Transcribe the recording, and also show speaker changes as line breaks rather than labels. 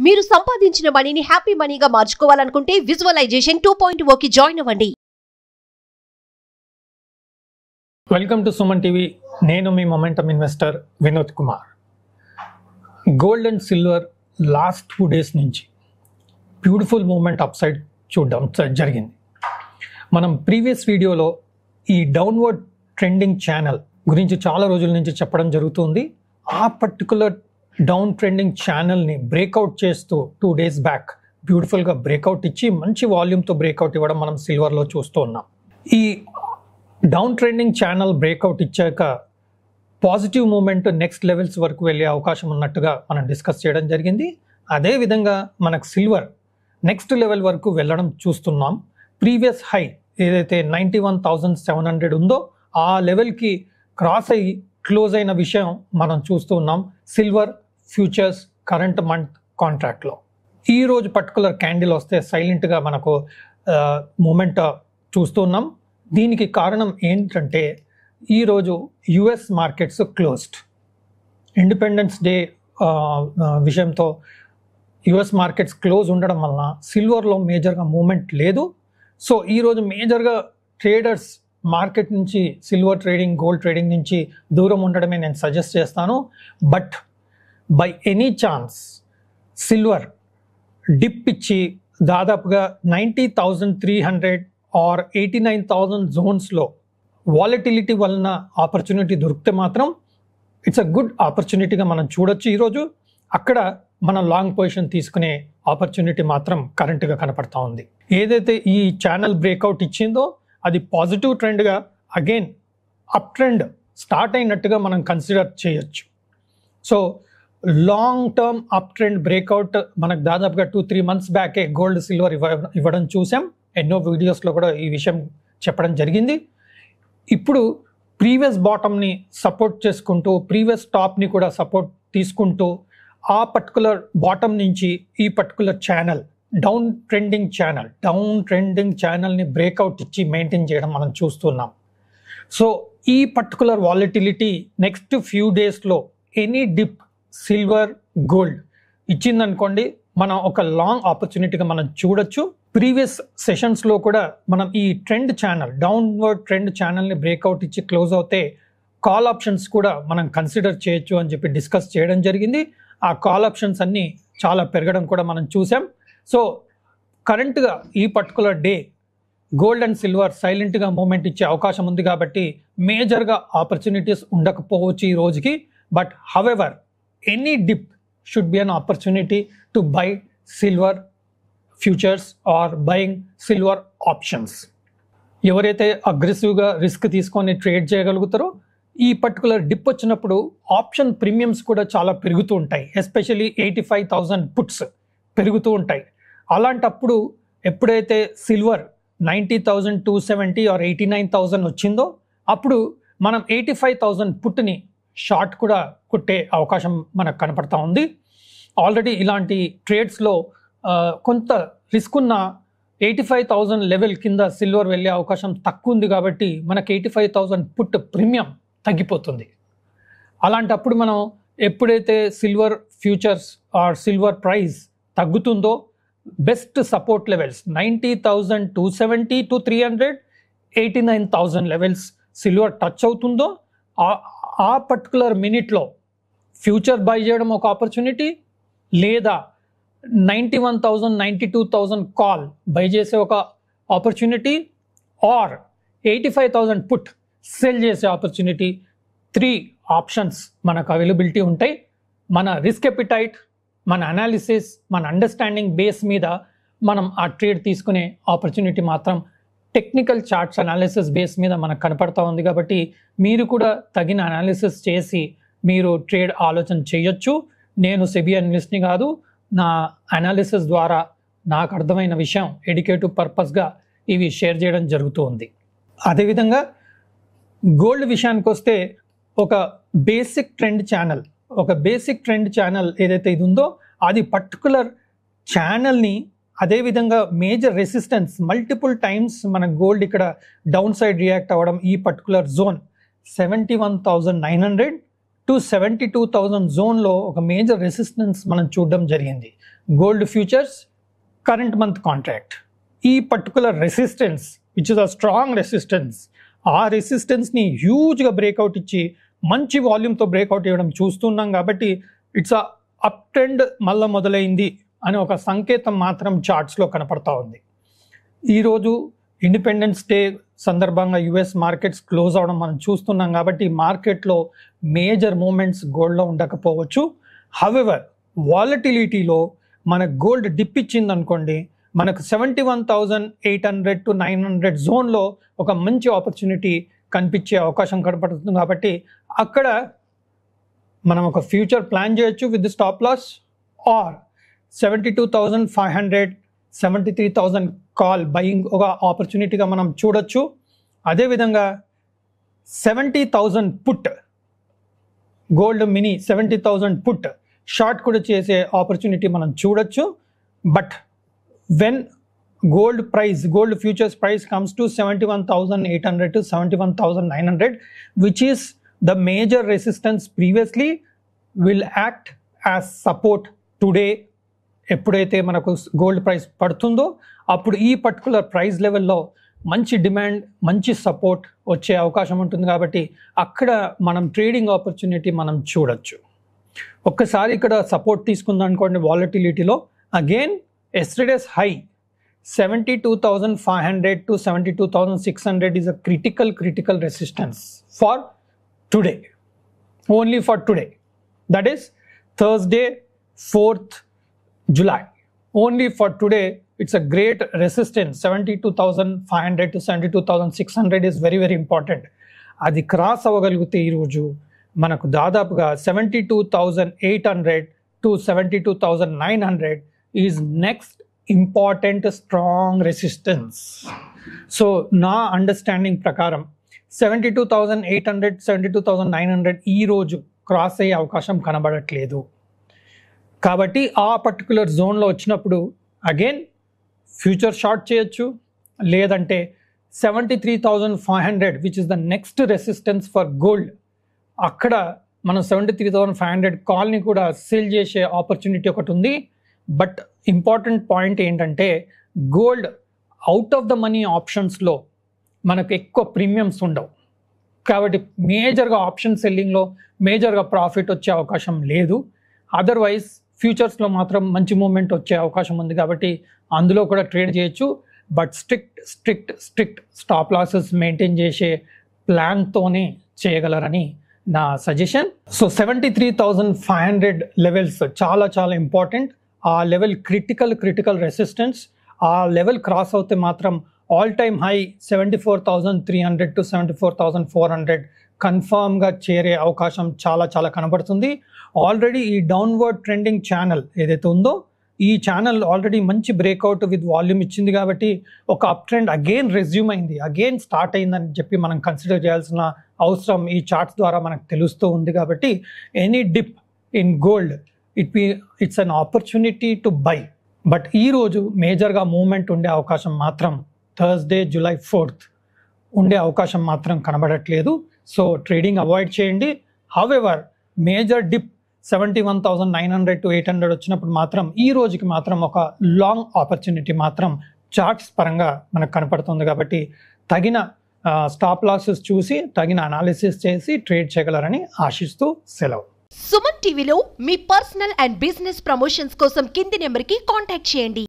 మీరు సంపాదించిన మనీని హ్యాపీ మనీగా మార్చుకోవాలనుకుంటే విజువలైజేషన్ 2.0కి జాయిన్ అవ్వండి.
Welcome to Suman TV. నేను మీ momentum investor Vinod Kumar. Gold and silver last 2 days నుంచి బ్యూటిఫుల్ మూమెంట్ అప్ సైడ్ చూడడం జరిగింది. మనం ప్రీవియస్ వీడియోలో ఈ డౌన్వర్డ్ ట్రెండింగ్ ఛానల్ గురించి చాలా రోజుల నుంచి చెప్పడం జరుగుతుంది. ఆ పర్టికులర్ డౌన్ ట్రెండింగ్ ఛానల్ని బ్రేక్అవుట్ చేస్తూ 2 days బ్యాక్ బ్యూటిఫుల్గా బ్రేక్అవుట్ ఇచ్చి మంచి వాల్యూమ్తో బ్రేక్అవుట్ ఇవ్వడం మనం సిల్వర్లో చూస్తూ ఉన్నాం. ఈ డౌన్ ట్రెండింగ్ ఛానల్ బ్రేక్అవుట్ ఇచ్చాక పాజిటివ్ మూమెంట్ నెక్స్ట్ లెవెల్స్ వరకు వెళ్ళే అవకాశం ఉన్నట్టుగా మనం డిస్కస్ చేయడం జరిగింది. అదేవిధంగా మనకు సిల్వర్ నెక్స్ట్ లెవెల్ వరకు వెళ్ళడం చూస్తున్నాం. ప్రీవియస్ హై ఏదైతే 91,700 ఉందో ఆ లెవెల్కి క్రాస్ అయ్యి క్లోజ్ అయిన విషయం మనం చూస్తూ ఉన్నాం సిల్వర్ ఫ్యూచర్స్ కరెంట్ మంత్ కాంట్రాక్ట్లో. ఈరోజు పర్టికులర్ క్యాండిల్ వస్తే సైలెంట్గా మనకు మూమెంట్ చూస్తున్నాం. దీనికి కారణం ఏంటంటే ఈరోజు US markets closed. Independence day విషయంతో యుఎస్ మార్కెట్స్ క్లోజ్ ఉండడం వలన సిల్వర్లో మేజర్గా మూమెంట్ లేదు. సో ఈరోజు మేజర్గా ట్రేడర్స్ మార్కెట్ నుంచి సిల్వర్ ట్రేడింగ్ గోల్డ్ ట్రేడింగ్ నుంచి దూరం ఉండడమే నేను సజెస్ట్ చేస్తాను. But by any chance silver dip ఇచ్చి దాదాపుగా 90,300 ఆర్ 89,000 జోన్స్లో వాలటిలిటీ వలన ఆపర్చునిటీ దొరికితే మాత్రం ఇట్స్ అ గుడ్ ఆపర్చునిటీగా మనం చూడొచ్చు. ఈరోజు అక్కడ మనం లాంగ్ పొజిషన్ తీసుకునే ఆపర్చునిటీ మాత్రం కరెంట్గా కనపడతా ఉంది. ఏదైతే ఈ ఛానల్ బ్రేక్అవుట్ ఇచ్చిందో అది పాజిటివ్ ట్రెండ్గా అగైన్ అప్ ట్రెండ్ స్టార్ట్ అయినట్టుగా మనం కన్సిడర్ చేయొచ్చు. So long term up trend breakout మనకు దాదాపుగా 2-3 months బ్యాకే గోల్డ్ సిల్వర్ ఇవ్వడం చూసాం. ఎన్నో వీడియోస్లో కూడా ఈ విషయం చెప్పడం జరిగింది. ఇప్పుడు ప్రీవియస్ బాటమ్ని సపోర్ట్ చేసుకుంటూ ప్రీవియస్ టాప్ని కూడా సపోర్ట్ తీసుకుంటూ ఆ పర్టికులర్ బాటమ్ నుంచి ఈ పర్టికులర్ ఛానల్ డౌన్ ట్రెండింగ్ ఛానల్ని బ్రేక్అవుట్ ఇచ్చి మెయింటైన్ చేయడం మనం చూస్తున్నాం. సో ఈ పర్టికులర్ వాలటిలిటీ నెక్స్ట్ ఫ్యూ డేస్లో ఎనీ డిప్ సిల్వర్ గోల్డ్ ఇచ్చిందనుకోండి మనం ఒక లాంగ్ ఆపర్చునిటీగా మనం చూడొచ్చు. ప్రీవియస్ సెషన్స్లో కూడా మనం ఈ ట్రెండ్ ఛానల్ డౌన్వర్డ్ ట్రెండ్ ఛానల్ని బ్రేక్అవుట్ ఇచ్చి క్లోజ్ అవుతే కాల్ ఆప్షన్స్ కూడా మనం కన్సిడర్ చేయొచ్చు అని చెప్పి డిస్కస్ చేయడం జరిగింది. ఆ కాల్ ఆప్షన్స్ అన్నీ చాలా పెరగడం కూడా మనం చూసాం. సో కరెంట్గా ఈ particular day gold and silver సైలెంట్గా మూమెంట్ ఇచ్చే అవకాశం ఉంది కాబట్టి మేజర్గా ఆపర్చునిటీస్ ఉండకపోవచ్చు ఈ రోజుకి. But however any dip should be an opportunity to buy silver futures or buying silver options. ఎవరైతే అగ్రెసివ్గా రిస్క్ తీసుకొని ట్రేడ్ చేయగలుగుతారో ఈ పర్టికులర్ డిప్ వచ్చినప్పుడు ఆప్షన్ ప్రీమియమ్స్ కూడా చాలా పెరుగుతూ ఉంటాయి. ఎస్పెషల్లీ 85,000 పుట్స్ పెరుగుతూ ఉంటాయి. అలాంటప్పుడు ఎప్పుడైతే సిల్వర్ 90,270 ఆర్ 89,000 వచ్చిందో అప్పుడు మనం 85,000 పుట్ని షార్ట్ కూడా కొట్టే అవకాశం మనకు కనపడతా ఉంది. ఆల్రెడీ ఇలాంటి ట్రేడ్స్లో కొంత రిస్క్ ఉన్న 85,000 లెవెల్ కింద సిల్వర్ వెళ్ళే అవకాశం తక్కువ ఉంది కాబట్టి మనకి 85,000 పుట్ ప్రీమియం తగ్గిపోతుంది. అలాంటప్పుడు మనం ఎప్పుడైతే silver futures or silver price తగ్గుతుందో best support levels 90,270 to 300, 89,000 levels silver touch అవుతుందో ఆ పర్టికులర్ మినిట్లో ఫ్యూచర్ బై చేయడం ఒక ఆపర్చునిటీ, లేదా 91,000, 92,000 కాల్ బై చేసే ఒక ఆపర్చునిటీ, ఆర్ 85,000 పుట్ సెల్ చేసే ఆపర్చునిటీ. 3 ఆప్షన్స్ మనకు అవైలబిలిటీ ఉంటాయి. మన రిస్క్ ఎపిటైట్, మన అనాలిసిస్, మన అండర్స్టాండింగ్ బేస్ మీద మనం ఆ ట్రేడ్ తీసుకునే ఆపర్చునిటీ మాత్రం టెక్నికల్ చార్ట్స్ అనాలిసిస్ బేస్ మీద మనకు కనపడతా ఉంది. కాబట్టి మీరు కూడా తగిన అనాలిసిస్ చేసి మీరు ట్రేడ్ ఆలోచన చేయొచ్చు. నేను సెబీ అనలిస్ట్ని కాదు, నా అనాలిసిస్ ద్వారా నాకు అర్థమైన విషయం ఎడ్యుకేటివ్ పర్పస్గా ఇవి షేర్ చేయడం జరుగుతూ ఉంది. అదేవిధంగా గోల్డ్ విషయానికి వస్తే ఒక బేసిక్ ట్రెండ్ ఛానల్ ఏదైతే ఇది ఉందో అది పర్టికులర్ ఛానల్ని అదేవిధంగా మేజర్ రెసిస్టెన్స్ మల్టిపుల్ టైమ్స్ మన గోల్డ్ ఇక్కడ డౌన్ సైడ్ రియాక్ట్ అవ్వడం ఈ పర్టికులర్ జోన్ 71,900 టు 72,000 జోన్లో ఒక మేజర్ రెసిస్టెన్స్ మనం చూడడం జరిగింది. Gold futures current month contract, ఈ particular resistance which is a strong resistance, ఆ రెసిస్టెన్స్ని హ్యూజ్గా బ్రేక్అవుట్ ఇచ్చి మంచి వాల్యూమ్తో బ్రేక్అవుట్ ఇవ్వడం చూస్తున్నాం. కాబట్టి ఇట్స్ అ అప్ ట్రెండ్ మళ్ళీ మొదలైంది అనే ఒక సంకేతం మాత్రం చార్ట్స్లో కనపడతా ఉంది. ఈరోజు ఇండిపెండెన్స్ డే సందర్భంగా యుఎస్ మార్కెట్స్ క్లోజ్ అవడం మనం చూస్తున్నాం. కాబట్టి మార్కెట్లో మేజర్ మూమెంట్స్ గోల్డ్లో ఉండకపోవచ్చు. హవెవర్ వాలటిలిటీలో మన గోల్డ్ డిప్ ఇచ్చింది అనుకోండి, మనకు 71,800 to 900 జోన్లో ఒక మంచి ఆపర్చునిటీ కనిపించే అవకాశం కనపడుతుంది. కాబట్టి అక్కడ మనం ఒక ఫ్యూచర్ ప్లాన్ చేయొచ్చు with the stop loss, or 72,500 73,000 call buying ఒక ఆపర్చునిటీగా మనం చూడొచ్చు. అదేవిధంగా 70,000 put, gold mini 70,000 put short కూడా చేసే ఆపర్చునిటీ మనం చూడొచ్చు. But when gold futures price comes to 71,800 to 71,900, which is the major resistance previously, will act as support today. ఎప్పుడైతే మనకు గోల్డ్ ప్రైస్ పడుతుందో అప్పుడు ఈ పర్టికులర్ ప్రైస్ లెవెల్లో మంచి డిమాండ్, మంచి సపోర్ట్ వచ్చే అవకాశం ఉంటుంది. కాబట్టి అక్కడ మనం ట్రేడింగ్ ఆపర్చునిటీ మనం చూడొచ్చు. ఒక్కసారి ఇక్కడ సపోర్ట్ తీసుకుందాం అనుకోండి వాలటిలిటీలో, again yesterday's high 72,500 to 72,600 is a critical resistance for today, only for today, that is Thursday 4th July. Only for today it's a great resistance. 72,500 to 72,600 is very important. అది cross అవ్వగలిగితే ఈరోజు మనకు దాదాపుగా 72,800 to 72,900 is next important strong resistance. So నా understanding ప్రకారం 72,800 72,900 ఈరోజు cross అయ్యే అవకాశం కనబడట్లేదు. కాబట్టి ఆ పర్టికులర్ జోన్లో వచ్చినప్పుడు అగైన్ ఫ్యూచర్ షార్ట్ చేయొచ్చు, లేదంటే 73,500 which is the next resistance for gold, అక్కడ మనం 73,500 కాల్ని కూడా సేల్ చేసే ఆపర్చునిటీ ఒకటి ఉంది. బట్ ఇంపార్టెంట్ పాయింట్ ఏంటంటే gold out of the money ఆప్షన్స్లో మనకు ఎక్కువ ప్రీమియమ్స్ ఉండవు. కాబట్టి మేజర్గా ఆప్షన్ సెల్లింగ్లో మేజర్గా ప్రాఫిట్ వచ్చే అవకాశం లేదు. అదర్వైజ్ ఫ్యూచర్స్లో మాత్రం మంచి మూమెంట్ వచ్చే అవకాశం ఉంది. కాబట్టి అందులో కూడా ట్రేడ్ చేయొచ్చు. But strict stop losses maintain చేసే ప్లాన్తోనే చేయగలరని నా సజెషన్. సో 73,500 లెవెల్స్ చాలా ఇంపార్టెంట్. ఆ లెవెల్ క్రిటికల్ రెసిస్టెన్స్. ఆ లెవెల్ క్రాస్ అవుతే మాత్రం ఆల్ టైమ్ హై 74,300 to 74,400 కన్ఫర్మ్గా చేరే అవకాశం చాలా కనబడుతుంది. ఆల్రెడీ ఈ డౌన్వర్డ్ ట్రెండింగ్ ఛానల్ ఏదైతే ఉందో ఈ ఛానల్ ఆల్రెడీ మంచి బ్రేక్అవుట్ విత్ వాల్యూమ్ ఇచ్చింది. కాబట్టి ఒక అప్ ట్రెండ్ అగైన్ రెజ్యూమ్ అయింది, అగైన్ స్టార్ట్ అయిందని చెప్పి మనం కన్సిడర్ చేయాల్సిన అవసరం ఈ చార్ట్స్ ద్వారా మనకు తెలుస్తూ ఉంది. కాబట్టి any dip in gold it's an opportunity to by. But ఈరోజు మేజర్గా మూవ్మెంట్ ఉండే అవకాశం మాత్రం థర్స్డే July 4th ఉండే అవకాశం మాత్రం కనబడట్లేదు. సో ట్రేడింగ్ అవాయిడ్ చేయండి. హవెవర్ మేజర్ డిప్ 71,900 to 800 వచ్చినప్పుడు మాత్రం ఈ రోజుకి మాత్రం ఒక లాంగ్ ఆపర్చునిటీ మాత్రం చార్ట్స్ పరంగా మనకు కనపడుతుంది. కాబట్టి తగిన స్టాప్ లాసెస్ చూసి తగిన అనాలిసిస్ చేసి ట్రేడ్ చేయగలరని ఆశిస్తూ సెలవు.
సుమన్ టీవీలో మీ పర్సనల్ అండ్ బిజినెస్ ప్రమోషన్స్ కోసం కింది నెంబర్కి కాంటాక్ట్ చేయండి.